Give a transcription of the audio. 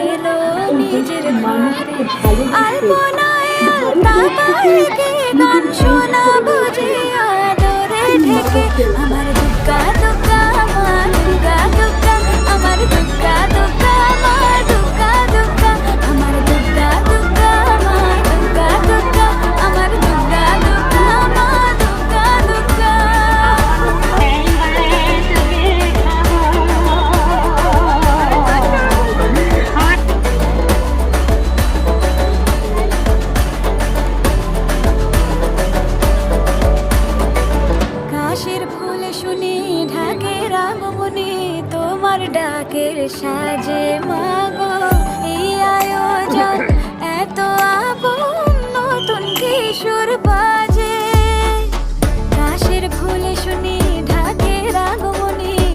এলো নিজের ঘরে আলপনায় আলতা পালকে গান শোনাবো যে আদরে ঢেকে আমার দুগ্গা দুগ্গা মা দুগ্গা দুগ্গা আমার দুগ্গা দুগ্গা মা দুগ্গা দুগ্গা আমার দুগ্গা দুগ্গা মা দুগ্গা দুগ্গা আমার দুগ্গা দুগ্গা মা দুগ্গা দুগ্গা কাশের ফুল শুনি ঢাকের আগমনে তোমার ডাকের সাজে মাগো এই আয়োজন এত আপন নতুন কিশোর পা